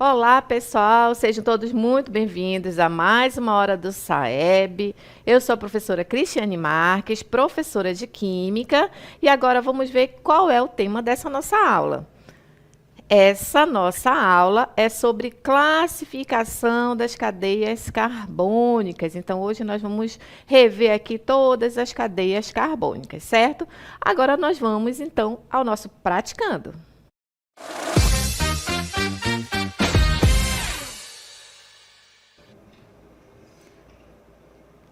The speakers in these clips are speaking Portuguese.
Olá, pessoal, sejam todos muito bem-vindos a mais uma hora do SAEB. Eu sou a professora Cristiane Marques, professora de Química, e agora vamos ver qual é o tema dessa nossa aula. Essa nossa aula é sobre classificação das cadeias carbônicas. Então, hoje nós vamos rever aqui todas as cadeias carbônicas, certo? Agora nós vamos, então, ao nosso praticando.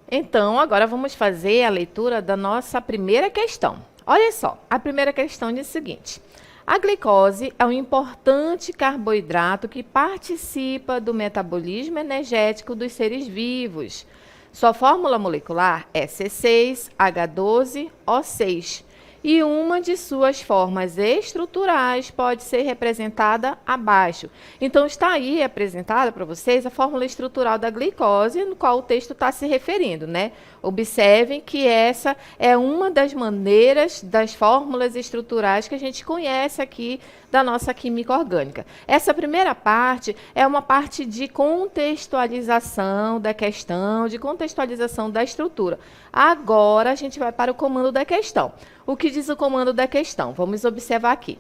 Então, agora vamos fazer a leitura da nossa primeira questão. Olha só, a primeira questão diz o seguinte: a glicose é um importante carboidrato que participa do metabolismo energético dos seres vivos. Sua fórmula molecular é C6H12O6 e uma de suas formas estruturais pode ser representada abaixo. Então, está aí apresentada para vocês a fórmula estrutural da glicose, no qual o texto está se referindo, né? Observem que essa é uma das maneiras das fórmulas estruturais que a gente conhece aqui da nossa química orgânica. Essa primeira parte é uma parte de contextualização da questão, de contextualização da estrutura. Agora, a gente vai para o comando da questão. O que diz o comando da questão? Vamos observar aqui.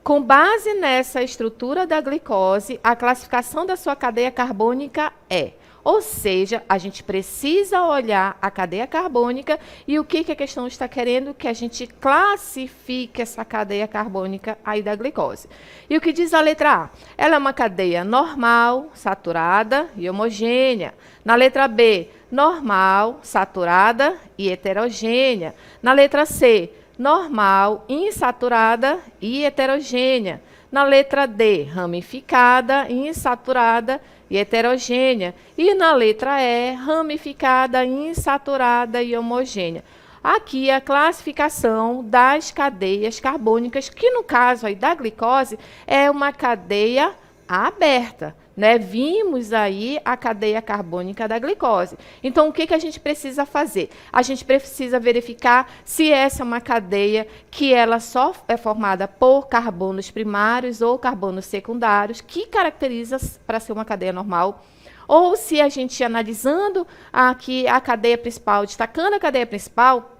Com base nessa estrutura da glicose, a classificação da sua cadeia carbônica é... Ou seja, a gente precisa olhar a cadeia carbônica e o que a questão está querendo? Que a gente classifique essa cadeia carbônica aí da glicose. E o que diz a letra A? Ela é uma cadeia normal, saturada e homogênea. Na letra B, normal, saturada e heterogênea. Na letra C, normal, insaturada e heterogênea. Na letra D, ramificada, insaturada e heterogênea. E na letra E, ramificada, insaturada e homogênea. Aqui a classificação das cadeias carbônicas, que no caso aí da glicose é uma cadeia aberta, né? Vimos aí a cadeia carbônica da glicose. Então, o que a gente precisa fazer? A gente precisa verificar se essa é uma cadeia que ela só é formada por carbonos primários ou carbonos secundários, que caracteriza para ser uma cadeia normal. Ou se a gente, analisando aqui a cadeia principal, destacando a cadeia principal,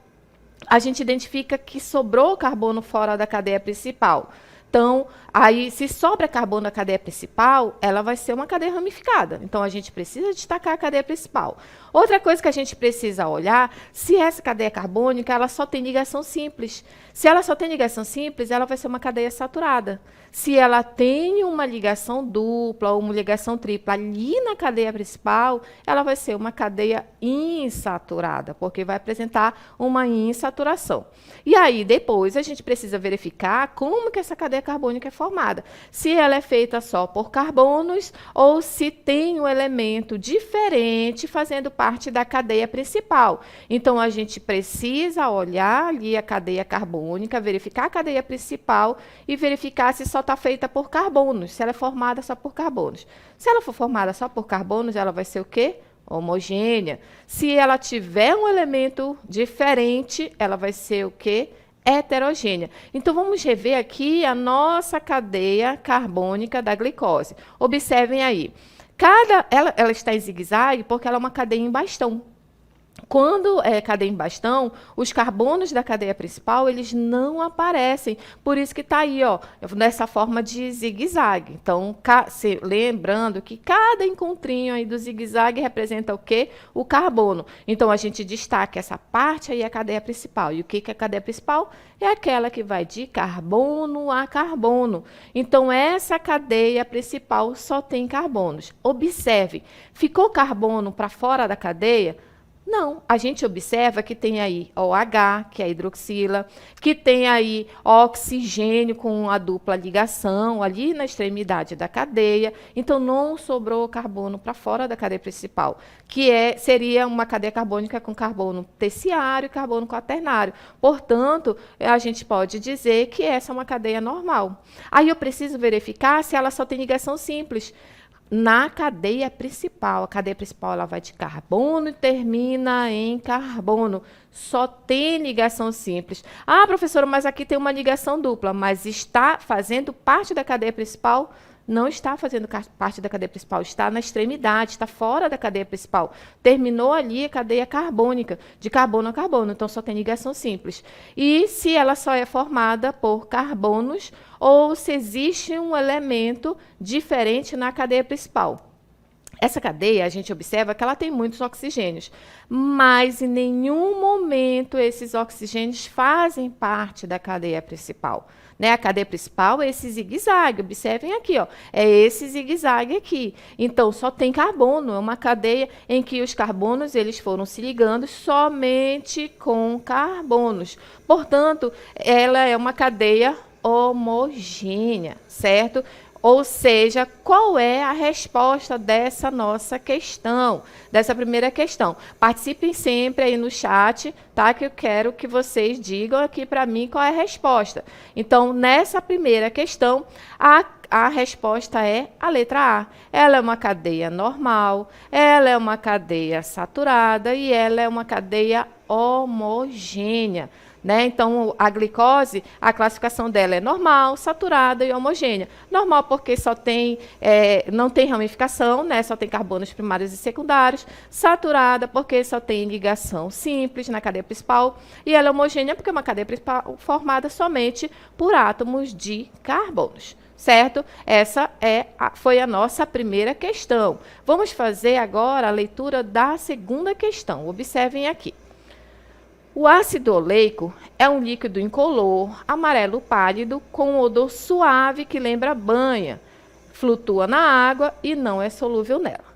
a gente identifica que sobrou carbono fora da cadeia principal. Então, aí, se sobra carbono na cadeia principal, ela vai ser uma cadeia ramificada. Então, a gente precisa destacar a cadeia principal. Outra coisa que a gente precisa olhar, se essa cadeia carbônica, ela só tem ligação simples. Se ela só tem ligação simples, ela vai ser uma cadeia saturada. Se ela tem uma ligação dupla ou uma ligação tripla ali na cadeia principal, ela vai ser uma cadeia insaturada, porque vai apresentar uma insaturação. E aí, depois, a gente precisa verificar como que essa cadeia carbônica é formada. Se ela é feita só por carbonos ou se tem um elemento diferente fazendo parte da cadeia principal. Então, a gente precisa olhar ali a cadeia carbônica, verificar a cadeia principal e verificar se só está feita por carbonos, se ela é formada só por carbonos. Se ela for formada só por carbonos, ela vai ser o quê? Homogênea. Se ela tiver um elemento diferente, ela vai ser o quê? Heterogênea. Então, vamos rever aqui a nossa cadeia carbônica da glicose. Observem aí. Ela está em zigue-zague porque ela é uma cadeia em bastão. Quando é cadeia em bastão, os carbonos da cadeia principal, eles não aparecem. Por isso que está aí, ó, nessa forma de zigue-zague. Então, lembrando que cada encontrinho aí do zigue-zague representa o quê? O carbono. Então, a gente destaca essa parte aí, a cadeia principal. E o que é a cadeia principal? É aquela que vai de carbono a carbono. Então, essa cadeia principal só tem carbonos. Observe, ficou carbono para fora da cadeia? Não, a gente observa que tem aí OH, que é a hidroxila, que tem aí oxigênio com a dupla ligação ali na extremidade da cadeia. Então, não sobrou carbono para fora da cadeia principal, que seria uma cadeia carbônica com carbono terciário e carbono quaternário. Portanto, a gente pode dizer que essa é uma cadeia normal. Aí eu preciso verificar se ela só tem ligação simples. Na cadeia principal, a cadeia principal ela vai de carbono e termina em carbono. Só tem ligação simples. Ah, professora, mas aqui tem uma ligação dupla, mas está fazendo parte da cadeia principal? não está fazendo parte da cadeia principal, está na extremidade, está fora da cadeia principal. Terminou ali a cadeia carbônica, de carbono a carbono, então só tem ligação simples. E se ela só é formada por carbonos ou se existe um elemento diferente na cadeia principal. Essa cadeia, a gente observa que ela tem muitos oxigênios, mas em nenhum momento esses oxigênios fazem parte da cadeia principal. Né? A cadeia principal é esse zigue-zague, observem aqui, ó, é esse zigue-zague aqui. Então, só tem carbono, é uma cadeia em que os carbonos eles foram se ligando somente com carbonos. Portanto, ela é uma cadeia homogênea, certo? Ou seja, qual é a resposta dessa nossa questão, dessa primeira questão? Participem sempre aí no chat, tá? Que eu quero que vocês digam aqui para mim qual é a resposta. Então, nessa primeira questão, a resposta é a letra A. Ela é uma cadeia normal, ela é uma cadeia saturada e ela é uma cadeia homogênea. Né? Então, a glicose, a classificação dela é normal, saturada e homogênea. Normal porque só tem, não tem ramificação, né? Só tem carbonos primários e secundários. Saturada porque só tem ligação simples na cadeia principal. E ela é homogênea porque é uma cadeia principal formada somente por átomos de carbonos. Certo? Essa foi a nossa primeira questão. Vamos fazer agora a leitura da segunda questão. Observem aqui. O ácido oleico é um líquido incolor, amarelo pálido, com odor suave que lembra banha. Flutua na água e não é solúvel nela.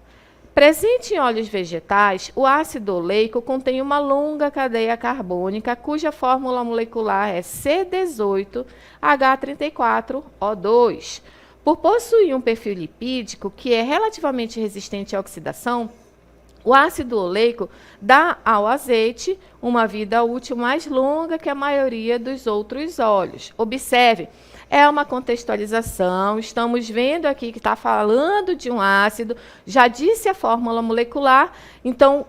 Presente em óleos vegetais, o ácido oleico contém uma longa cadeia carbônica, cuja fórmula molecular é C18H34O2. Por possuir um perfil lipídico que é relativamente resistente à oxidação, o ácido oleico dá ao azeite uma vida útil mais longa que a maioria dos outros óleos. Observe, é uma contextualização, estamos vendo aqui que está falando de um ácido, já disse a fórmula molecular, então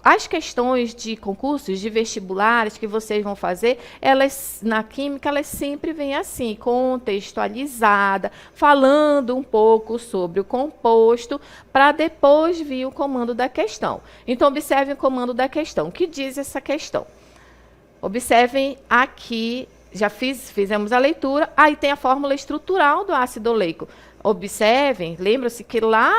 as questões de concursos, de vestibulares que vocês vão fazer, elas na química, elas sempre vêm assim, contextualizada, falando um pouco sobre o composto, para depois vir o comando da questão. Então, observem o comando da questão. O que diz essa questão? Observem aqui, já fizemos a leitura, aí tem a fórmula estrutural do ácido oleico. Observem, lembram-se que lá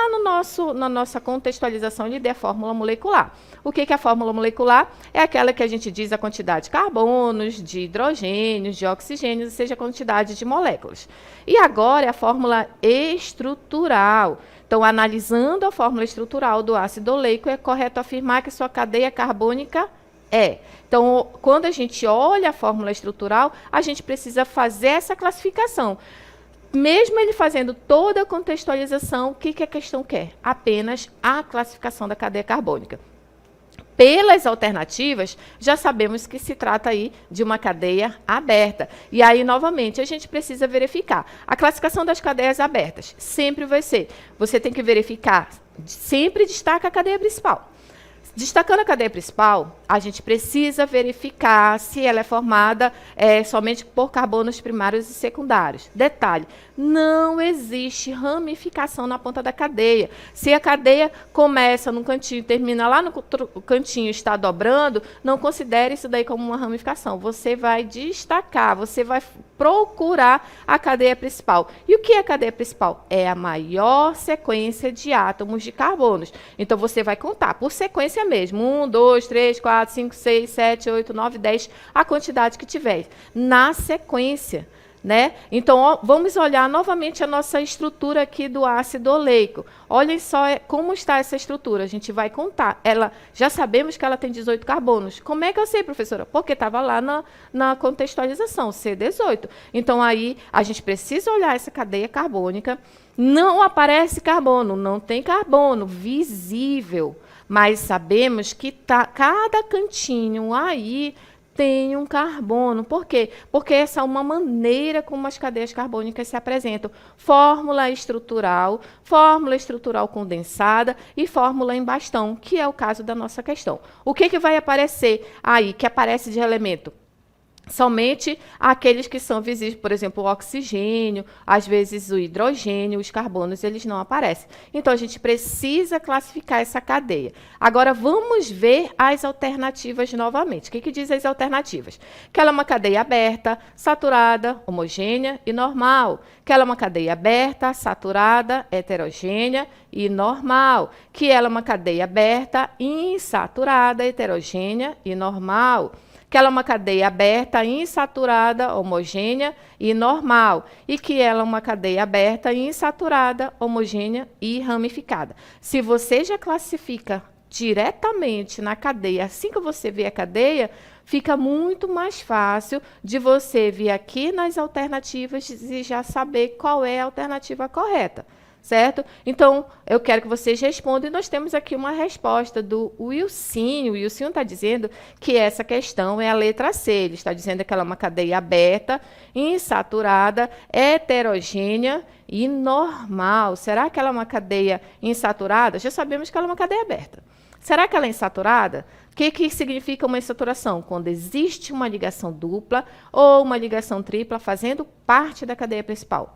na nossa contextualização ele deu a fórmula molecular. O que é a fórmula molecular? É aquela que a gente diz a quantidade de carbonos, de hidrogênios, de oxigênios, ou seja, a quantidade de moléculas. E agora é a fórmula estrutural. Então, analisando a fórmula estrutural do ácido oleico, é correto afirmar que sua cadeia carbônica é. Então, quando a gente olha a fórmula estrutural, a gente precisa fazer essa classificação. Mesmo ele fazendo toda a contextualização, o que a questão quer? Apenas a classificação da cadeia carbônica. Pelas alternativas, já sabemos que se trata aí de uma cadeia aberta. E aí, novamente, a gente precisa verificar. A classificação das cadeias abertas sempre vai ser, você tem que verificar, sempre destaca a cadeia principal. Destacando a cadeia principal, a gente precisa verificar se ela é formada somente por carbonos primários e secundários. Detalhe, não existe ramificação na ponta da cadeia. Se a cadeia começa num cantinho e termina lá no cantinho e está dobrando, não considere isso daí como uma ramificação. Você vai destacar, você vai procurar a cadeia principal. E o que é a cadeia principal? É a maior sequência de átomos de carbonos. Então, você vai contar por sequência mesmo. 1, 2, 3, 4, 5, 6, 7, 8, 9, 10, a quantidade que tiver. Na sequência. Né? Então, vamos olhar novamente a nossa estrutura aqui do ácido oleico. Olhem só como está essa estrutura. A gente vai contar. Já sabemos que ela tem 18 carbonos. Como é que eu sei, professora? Porque estava lá na contextualização, C18. Então, aí, a gente precisa olhar essa cadeia carbônica. Não aparece carbono, não tem carbono visível. Mas sabemos que cada cantinho aí tem um carbono. Por quê? Porque essa é uma maneira como as cadeias carbônicas se apresentam. Fórmula estrutural condensada e fórmula em bastão, que é o caso da nossa questão. O que vai aparecer aí, que aparece de elemento? somente aqueles que são visíveis, por exemplo, o oxigênio, às vezes o hidrogênio, os carbonos, eles não aparecem. Então, a gente precisa classificar essa cadeia. Agora, vamos ver as alternativas novamente. O que diz as alternativas? Que ela é uma cadeia aberta, saturada, homogênea e normal. Que ela é uma cadeia aberta, saturada, heterogênea e normal. Que ela é uma cadeia aberta, insaturada, heterogênea e normal. Que ela é uma cadeia aberta, insaturada, homogênea e normal. E que ela é uma cadeia aberta, insaturada, homogênea e ramificada. Se você já classifica diretamente na cadeia, assim que você vê a cadeia, fica muito mais fácil de você vir aqui nas alternativas e já saber qual é a alternativa correta. Certo? Então, eu quero que vocês respondam, e nós temos aqui uma resposta do Wilsinho. O Wilsinho está dizendo que essa questão é a letra C. Ele está dizendo que ela é uma cadeia aberta, insaturada, heterogênea e normal. Será que ela é uma cadeia insaturada? Já sabemos que ela é uma cadeia aberta. Será que ela é insaturada? O que significa uma insaturação? Quando existe uma ligação dupla ou uma ligação tripla fazendo parte da cadeia principal.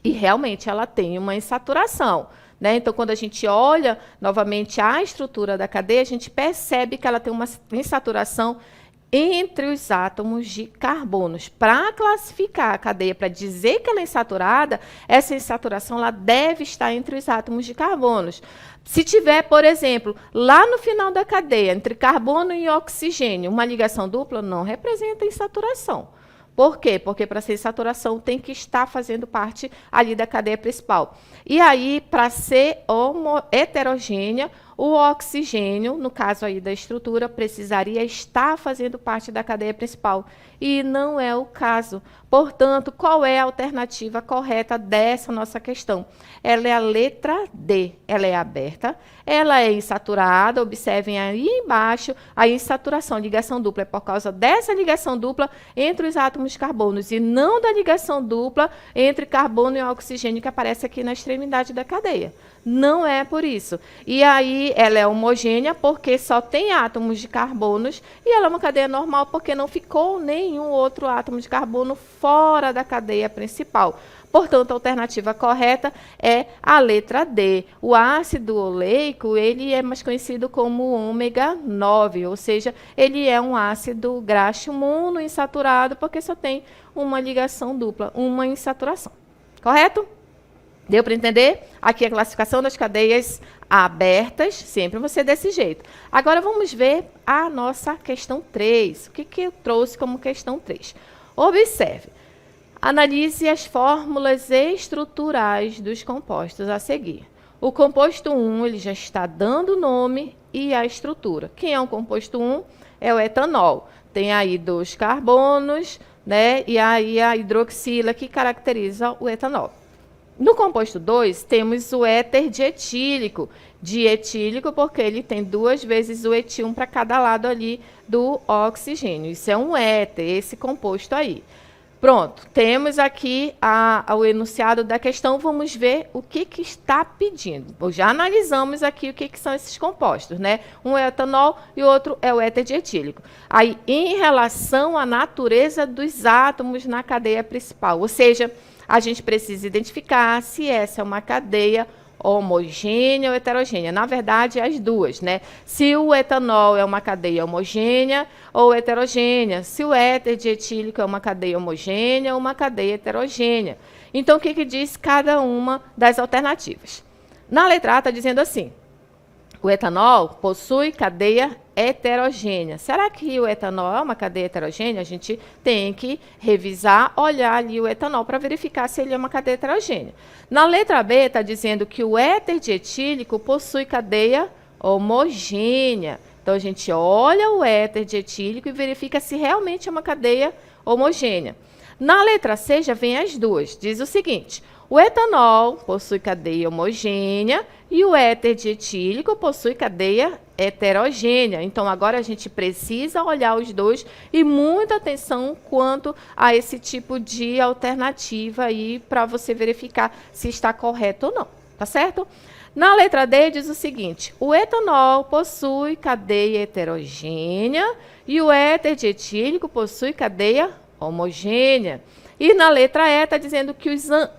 E realmente ela tem uma insaturação, né? Então, quando a gente olha novamente a estrutura da cadeia, a gente percebe que ela tem uma insaturação entre os átomos de carbonos. Para classificar a cadeia, para dizer que ela é insaturada, essa insaturação ela deve estar entre os átomos de carbonos. Se tiver, por exemplo, lá no final da cadeia, entre carbono e oxigênio, uma ligação dupla, não representa insaturação. Por quê? Porque para ser saturação tem que estar fazendo parte ali da cadeia principal. E aí, para ser heterogênea, o oxigênio, no caso aí da estrutura, precisaria estar fazendo parte da cadeia principal. E não é o caso. Portanto, qual é a alternativa correta dessa nossa questão? Ela é a letra D. Ela é aberta, ela é insaturada. Observem aí embaixo a insaturação, ligação dupla. É por causa dessa ligação dupla entre os átomos de carbonos e não da ligação dupla entre carbono e oxigênio que aparece aqui na extremidade da cadeia. Não é por isso. E aí ela é homogênea porque só tem átomos de carbonos e ela é uma cadeia normal porque não ficou nenhum outro átomo de carbono fora da cadeia principal. Portanto, a alternativa correta é a letra D. O ácido oleico, ele é mais conhecido como ômega 9, ou seja, ele é um ácido graxo monoinsaturado porque só tem uma ligação dupla, uma insaturação. Correto? Deu para entender? Aqui a classificação das cadeias abertas, sempre vai ser desse jeito. Agora vamos ver a nossa questão 3. O que eu trouxe como questão 3? Observe. Analise as fórmulas estruturais dos compostos a seguir. O composto 1 ele já está dando o nome e a estrutura. Quem é o composto 1? É o etanol. Tem aí 2 carbonos, né? E aí a hidroxila que caracteriza o etanol. No composto 2, temos o éter dietílico. Dietílico porque ele tem 2 vezes o etil para cada lado ali do oxigênio. Isso é um éter, esse composto aí. Pronto, temos aqui o enunciado da questão. Vamos ver o que está pedindo. Já analisamos aqui o que são esses compostos, né? Um é o etanol e o outro é o éter dietílico. Aí, em relação à natureza dos átomos na cadeia principal, ou seja, a gente precisa identificar se essa é uma cadeia homogênea ou heterogênea. Na verdade, as duas, né? Se o etanol é uma cadeia homogênea ou heterogênea. Se o éter dietílico é uma cadeia homogênea ou uma cadeia heterogênea. Então, o que diz cada uma das alternativas? Na letra A está dizendo assim: o etanol possui cadeia heterogênea. Será que o etanol é uma cadeia heterogênea? A gente tem que revisar, olhar ali o etanol para verificar se ele é uma cadeia heterogênea. Na letra B está dizendo que o éter dietílico possui cadeia homogênea. Então, a gente olha o éter dietílico e verifica se realmente é uma cadeia homogênea. Na letra C já vem as duas. Diz o seguinte: o etanol possui cadeia homogênea e o éter dietílico possui cadeia heterogênea. Então, agora a gente precisa olhar os dois e muita atenção quanto a esse tipo de alternativa aí para você verificar se está correto ou não. tá certo? Na letra D diz o seguinte: o etanol possui cadeia heterogênea e o éter dietílico possui cadeia homogênea. E na letra E está dizendo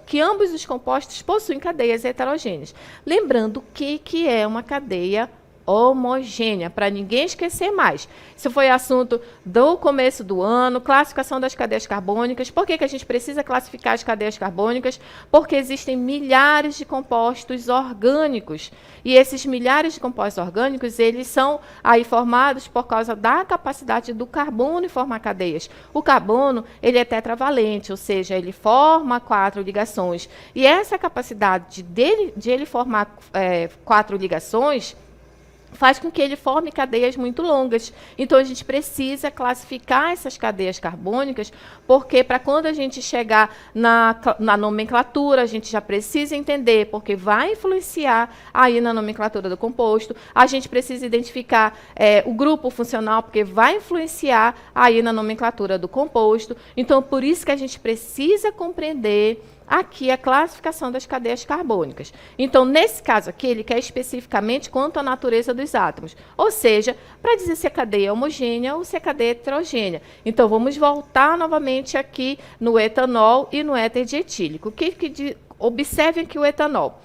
que ambos os compostos possuem cadeias heterogêneas. Lembrando o que é uma cadeia homogênea, para ninguém esquecer mais. Isso foi assunto do começo do ano, classificação das cadeias carbônicas. Por que a gente precisa classificar as cadeias carbônicas? Porque existem milhares de compostos orgânicos. E esses milhares de compostos orgânicos, eles são aí formados por causa da capacidade do carbono em formar cadeias. O carbono, ele é tetravalente, ou seja, ele forma 4 ligações. E essa capacidade de ele formar 4 ligações faz com que ele forme cadeias muito longas. Então, a gente precisa classificar essas cadeias carbônicas, porque para quando a gente chegar na nomenclatura, a gente já precisa entender, porque vai influenciar aí na nomenclatura do composto. A gente precisa identificar o grupo funcional, porque vai influenciar aí na nomenclatura do composto. Então, por isso que a gente precisa compreender aqui a classificação das cadeias carbônicas. Então, nesse caso aqui, ele quer especificamente quanto à natureza dos átomos. Ou seja, para dizer se a cadeia é homogênea ou se a cadeia é heterogênea. Então, vamos voltar novamente aqui no etanol e no éter dietílico. Observem aqui o etanol.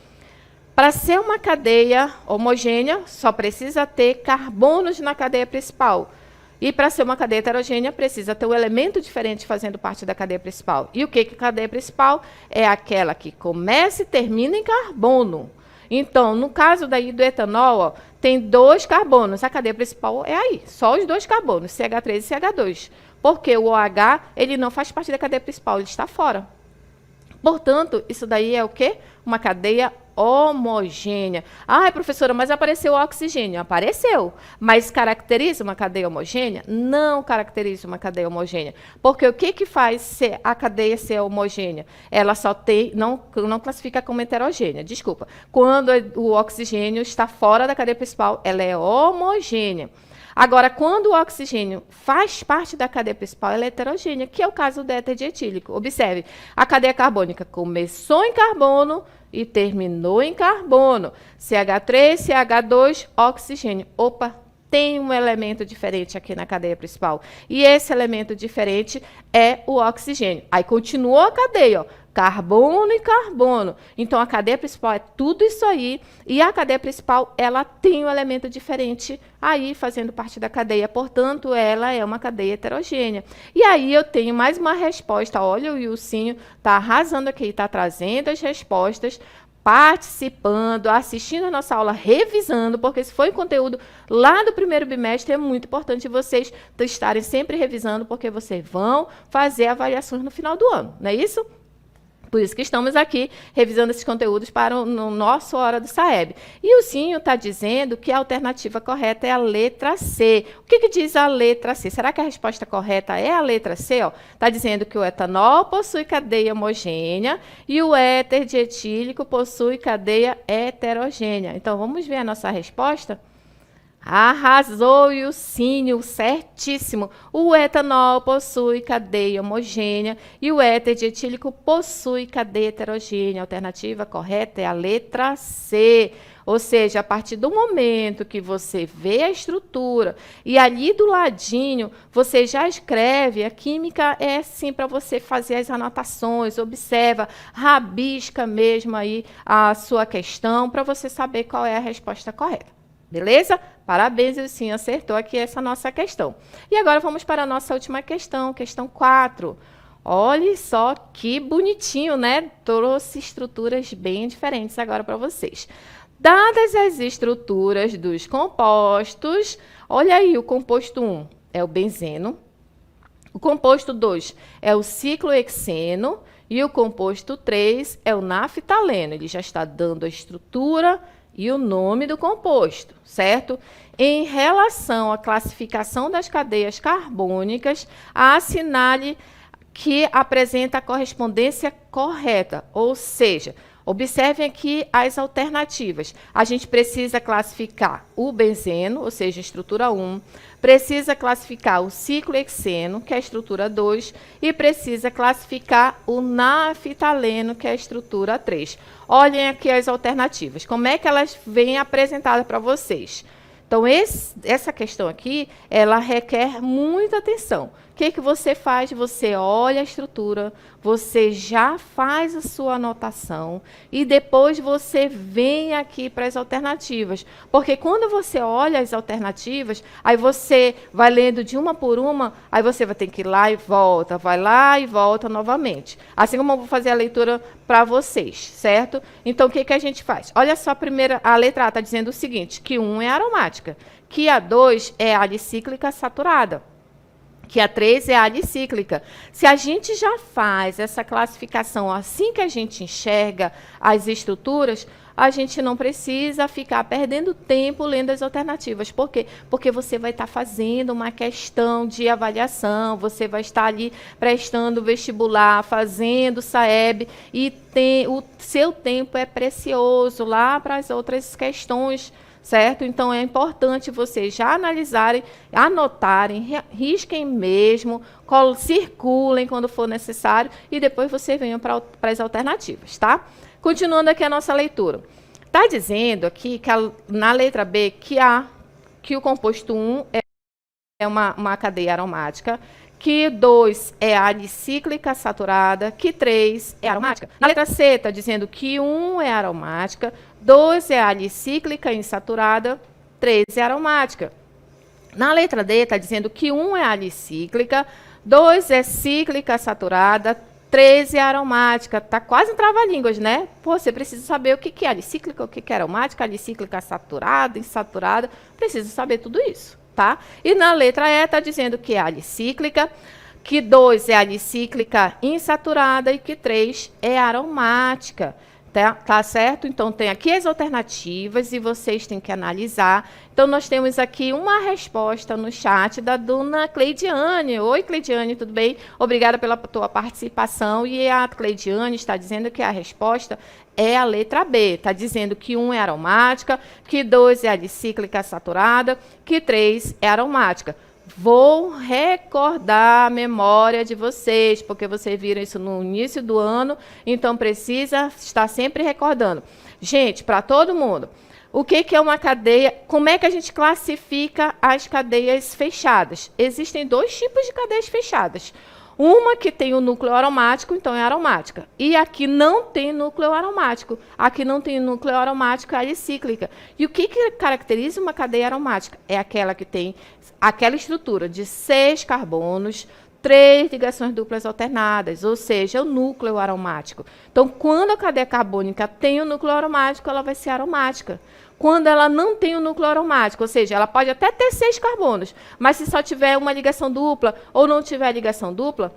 Para ser uma cadeia homogênea, só precisa ter carbonos na cadeia principal. E para ser uma cadeia heterogênea, precisa ter um elemento diferente fazendo parte da cadeia principal. E o que é a cadeia principal? É aquela que começa e termina em carbono. Então, no caso daí do etanol, ó, tem 2 carbonos. A cadeia principal é aí, só os 2 carbonos, CH3 e CH2. Porque o OH, ele não faz parte da cadeia principal, ele está fora. Portanto, isso daí é o quê? Uma cadeia homogênea. Ah, professora, mas apareceu o oxigênio. Apareceu. Mas caracteriza uma cadeia homogênea? Não caracteriza uma cadeia homogênea. Porque o que faz a cadeia ser homogênea? Ela só tem, não classifica como heterogênea, desculpa. Quando o oxigênio está fora da cadeia principal, ela é homogênea. Agora, quando o oxigênio faz parte da cadeia principal, ela é heterogênea, que é o caso do éter dietílico. Observe, a cadeia carbônica começou em carbono e terminou em carbono. CH3, CH2, oxigênio. Opa, tem um elemento diferente aqui na cadeia principal. E esse elemento diferente é o oxigênio. Aí continuou a cadeia, ó, carbono e carbono. Então, a cadeia principal é tudo isso aí. E a cadeia principal, ela tem um elemento diferente aí, fazendo parte da cadeia. Portanto, ela é uma cadeia heterogênea. E aí, eu tenho mais uma resposta. Olha, o Ilcinho está arrasando aqui, está trazendo as respostas, participando, assistindo a nossa aula, revisando, porque esse foi conteúdo lá do primeiro bimestre. É muito importante vocês estarem sempre revisando, porque vocês vão fazer avaliações no final do ano, não é isso? Por isso que estamos aqui revisando esses conteúdos para o nosso Hora do Saeb. E o Cinho está dizendo que a alternativa correta é a letra C. O que diz a letra C? Será que a resposta correta é a letra C? Está dizendo que o etanol possui cadeia homogênea e o éter dietílico possui cadeia heterogênea. Então, vamos ver a nossa resposta? Arrasou, Ilcinho, certíssimo. O etanol possui cadeia homogênea e o éter dietílico possui cadeia heterogênea. A alternativa correta é a letra C. Ou seja, a partir do momento que você vê a estrutura e ali do ladinho você já escreve, a química é sim para você fazer as anotações, observa, rabisca mesmo aí a sua questão para você saber qual é a resposta correta. Beleza? Parabéns, sim, acertou aqui essa nossa questão. E agora vamos para a nossa última questão, questão 4. Olha só que bonitinho, né? Trouxe estruturas bem diferentes agora para vocês. Dadas as estruturas dos compostos, olha aí, o composto 1 é o benzeno, o composto 2 é o ciclohexeno e o composto 3 é o naftaleno. Ele já está dando a estrutura e o nome do composto, certo? Em relação à classificação das cadeias carbônicas, assinale que apresenta a correspondência correta, ou seja, Observem aqui as alternativas. A gente precisa classificar o benzeno, ou seja, estrutura 1, precisa classificar o ciclohexeno, que é a estrutura 2, e precisa classificar o naftaleno, que é a estrutura 3. Olhem aqui as alternativas, como é que elas vêm apresentadas para vocês. Então, essa questão aqui, ela requer muita atenção. O que você faz? Você olha a estrutura, você já faz a sua anotação e depois você vem aqui para as alternativas. Porque quando você olha as alternativas, aí você vai lendo de uma por uma, aí você vai ter que ir lá e volta, vai lá e volta novamente. Assim como eu vou fazer a leitura para vocês, certo? Então, o que a gente faz? Olha só, a letra A está dizendo o seguinte, que 1 é aromática, que a 2 é alicíclica saturada, que a 3 é alicíclica. Se a gente já faz essa classificação assim que a gente enxerga as estruturas, a gente não precisa ficar perdendo tempo lendo as alternativas. Por quê? Porque você vai estar fazendo uma questão de avaliação, você vai estar ali prestando vestibular, fazendo SAEB, e o seu tempo é precioso lá para as outras questões, certo? Então, é importante vocês já analisarem, anotarem, risquem mesmo, circulem quando for necessário e depois vocês venham para as alternativas, tá? Continuando aqui a nossa leitura. Está dizendo aqui, que na letra B, que o composto 1 é uma cadeia aromática, que 2 é alicíclica saturada, que 3 é aromática. Na letra C está dizendo que 1 é aromática, 2 é alicíclica insaturada, 3 é aromática. Na letra D está dizendo que 1 é alicíclica, 2 é cíclica saturada, 3 é aromática. Está quase em trava-línguas, né? Pô, você precisa saber o que é alicíclica, o que é aromática, alicíclica saturada, insaturada. Precisa saber tudo isso, tá? E na letra E está dizendo que é alicíclica, que 2 é alicíclica insaturada e que 3 é aromática. Tá certo? Então, tem aqui as alternativas e vocês têm que analisar. Então, nós temos aqui uma resposta no chat da dona Cleidiane. Oi, Cleidiane, tudo bem? Obrigada pela tua participação. E a Cleidiane está dizendo que a resposta é a letra B. Está dizendo que 1 é aromática, que 2 é alicíclica saturada, que 3 é aromática. Vou recordar a memória de vocês, porque vocês viram isso no início do ano, então precisa estar sempre recordando. Gente, para todo mundo, o que é uma cadeia? Como é que a gente classifica as cadeias fechadas? Existem 2 tipos de cadeias fechadas. Uma que tem o núcleo aromático, então é aromática. E aqui não tem núcleo aromático. Aqui não tem núcleo aromático, é alicíclica. E o que caracteriza uma cadeia aromática? É aquela que tem aquela estrutura de 6 carbonos, 3 ligações duplas alternadas, ou seja, o núcleo aromático. Então, quando a cadeia carbônica tem o núcleo aromático, ela vai ser aromática. Quando ela não tem o núcleo aromático, ou seja, ela pode até ter 6 carbonos, mas se só tiver uma ligação dupla ou não tiver ligação dupla,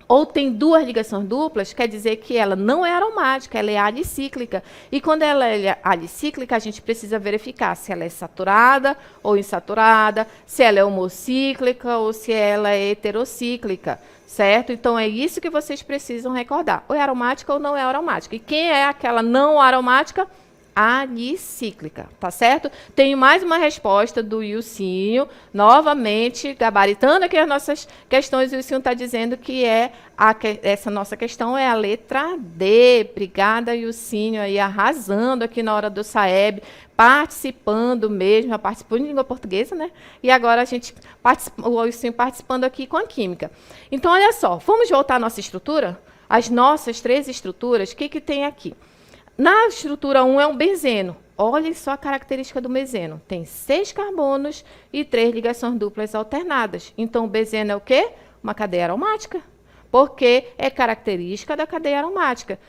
ou tem 2 ligações duplas, quer dizer que ela não é aromática, ela é alicíclica. E quando ela é alicíclica, a gente precisa verificar se ela é saturada ou insaturada, se ela é homocíclica ou se ela é heterocíclica, certo? Então, é isso que vocês precisam recordar. Ou é aromática ou não é aromática. E quem é aquela não aromática? Alicíclica, tá certo? Tenho mais uma resposta do Ilcinho, novamente, gabaritando aqui as nossas questões. O Ilcinho está dizendo que essa nossa questão é a letra D. Obrigada, Ilcinho, aí arrasando aqui na hora do SAEB, participando mesmo, participando de língua portuguesa, né? E agora a gente o Ilcinho participando aqui com a química. Então, olha só, vamos voltar à nossa estrutura? As nossas 3 estruturas, o que tem aqui? Na estrutura 1 é um benzeno. Olhem só a característica do benzeno. Tem 6 carbonos e 3 ligações duplas alternadas. Então, o benzeno é o quê? Uma cadeia aromática, porque é característica da cadeia aromática.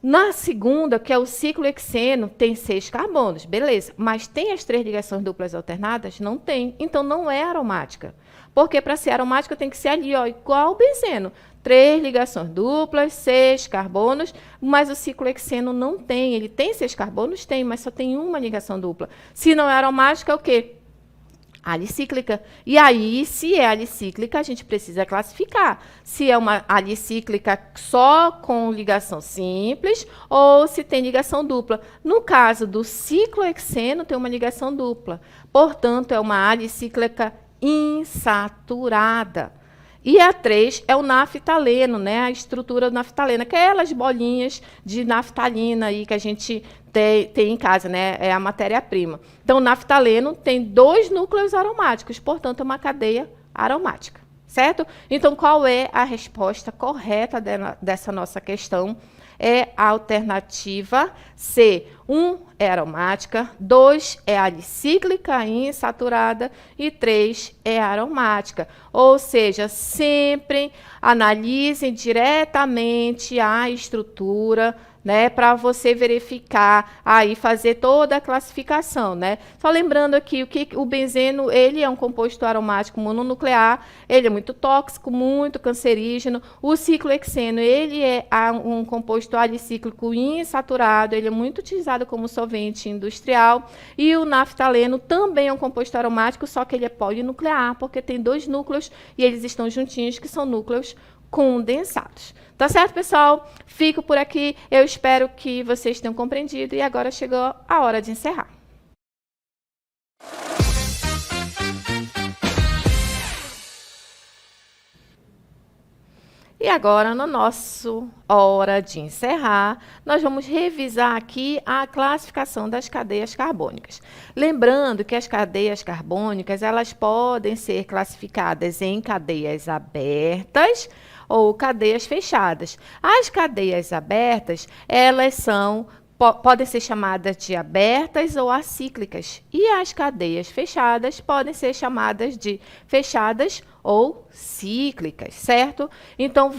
Na segunda, que é o ciclohexeno, tem 6 carbonos, beleza. Mas tem as 3 ligações duplas alternadas? Não tem. Então, não é aromática. Porque para ser aromática tem que ser ali, ó, igual o benzeno. 3 ligações duplas, 6 carbonos, mas o ciclohexeno não tem. Ele tem 6 carbonos? Tem, mas só tem uma ligação dupla. Se não é aromática, é o quê? alicíclica. E aí, se é alicíclica, a gente precisa classificar se é uma alicíclica só com ligação simples ou se tem ligação dupla. No caso do ciclohexeno, tem uma ligação dupla. Portanto, é uma alicíclica insaturada. E a 3 é o naftaleno, né? A estrutura do naftaleno, aquelas bolinhas de naftalina aí que a gente tem em casa, né? É a matéria-prima. Então, o naftaleno tem 2 núcleos aromáticos, portanto, é uma cadeia aromática, certo? Então, qual é a resposta correta dessa nossa questão? É a alternativa C. 1 é aromática, 2 é alicíclica insaturada e 3 é aromática. Ou seja, sempre analisem diretamente a estrutura, né, para você verificar, aí fazer toda a classificação, né? Só lembrando aqui o benzeno, ele é um composto aromático mononuclear, ele é muito tóxico, muito cancerígeno. O ciclohexeno, ele é um composto alicíclico insaturado, ele é muito utilizado como solvente industrial. E o naftaleno também é um composto aromático, só que ele é polinuclear, porque tem 2 núcleos e eles estão juntinhos, que são núcleos condensados. Tá certo, pessoal? Fico por aqui. Eu espero que vocês tenham compreendido e agora chegou a hora de encerrar. E agora, no nosso hora de encerrar, nós vamos revisar aqui a classificação das cadeias carbônicas. Lembrando que as cadeias carbônicas, elas podem ser classificadas em cadeias abertas ou cadeias fechadas. As cadeias abertas, elas podem ser chamadas de abertas ou acíclicas. E as cadeias fechadas podem ser chamadas de fechadas ou cíclicas, certo? Então,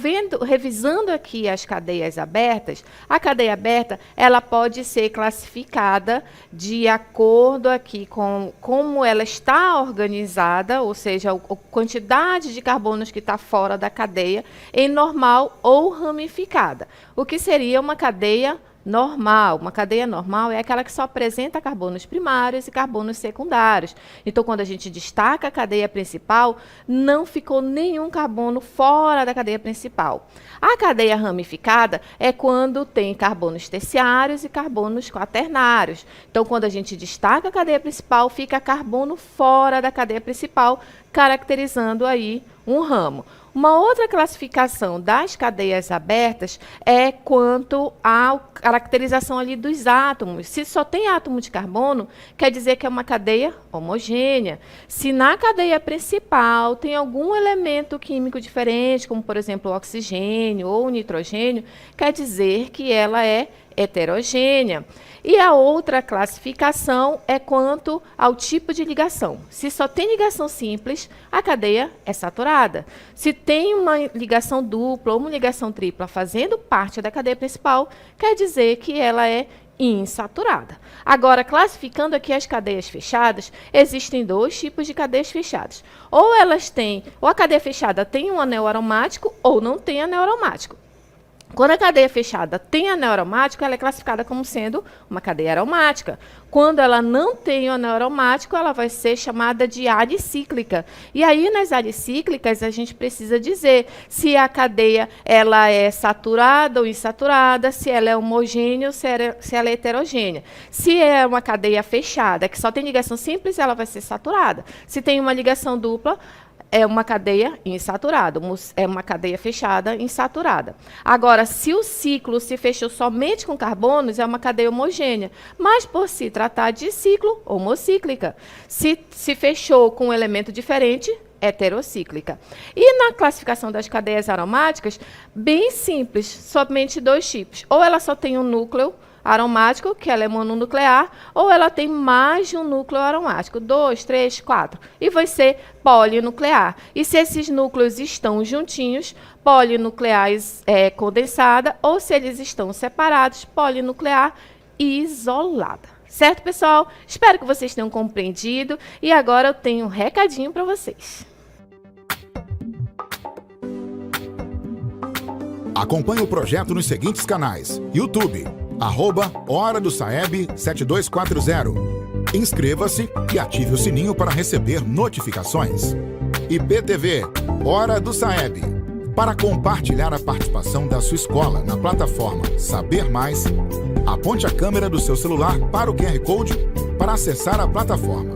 revisando aqui as cadeias abertas, a cadeia aberta, ela pode ser classificada de acordo aqui com como ela está organizada, ou seja, a quantidade de carbonos que está fora da cadeia, em normal ou ramificada. O que seria uma cadeia normal. Uma cadeia normal é aquela que só apresenta carbonos primários e carbonos secundários. Então, quando a gente destaca a cadeia principal, não ficou nenhum carbono fora da cadeia principal. A cadeia ramificada é quando tem carbonos terciários e carbonos quaternários. Então, quando a gente destaca a cadeia principal, fica carbono fora da cadeia principal, caracterizando aí um ramo. Uma outra classificação das cadeias abertas é quanto à caracterização ali dos átomos. Se só tem átomo de carbono, quer dizer que é uma cadeia homogênea. Se na cadeia principal tem algum elemento químico diferente, como, por exemplo, o oxigênio ou o nitrogênio, quer dizer que ela é heterogênea. E a outra classificação é quanto ao tipo de ligação. Se só tem ligação simples, a cadeia é saturada. Se tem uma ligação dupla ou uma ligação tripla fazendo parte da cadeia principal, quer dizer que ela é insaturada. Agora, classificando aqui as cadeias fechadas, existem 2 tipos de cadeias fechadas. Ou a cadeia fechada tem um anel aromático ou não tem anel aromático. Quando a cadeia fechada tem anel aromático, ela é classificada como sendo uma cadeia aromática. Quando ela não tem o anel aromático, ela vai ser chamada de alicíclica. E aí, nas alicíclicas, a gente precisa dizer se a cadeia ela é saturada ou insaturada, se ela é homogênea ou se ela é heterogênea. Se é uma cadeia fechada, que só tem ligação simples, ela vai ser saturada. Se tem uma ligação dupla, é uma cadeia insaturada, é uma cadeia fechada insaturada. Agora, se o ciclo se fechou somente com carbonos, é uma cadeia homogênea, mas por se tratar de ciclo, homocíclica. Se fechou com um elemento diferente, heterocíclica. E na classificação das cadeias aromáticas, bem simples, somente 2 tipos. Ou ela só tem um núcleo aromático, que ela é mononuclear, ou ela tem mais de um núcleo aromático, 2, 3, 4, e vai ser polinuclear. E se esses núcleos estão juntinhos, polinucleares condensada, ou se eles estão separados, polinuclear isolada. Certo, pessoal? Espero que vocês tenham compreendido, e agora eu tenho um recadinho para vocês. Acompanhe o projeto nos seguintes canais: YouTube, @Hora do Saeb 7240. Inscreva-se e ative o sininho para receber notificações. IPTV, Hora do Saeb. Para compartilhar a participação da sua escola na plataforma Saber Mais, aponte a câmera do seu celular para o QR Code para acessar a plataforma.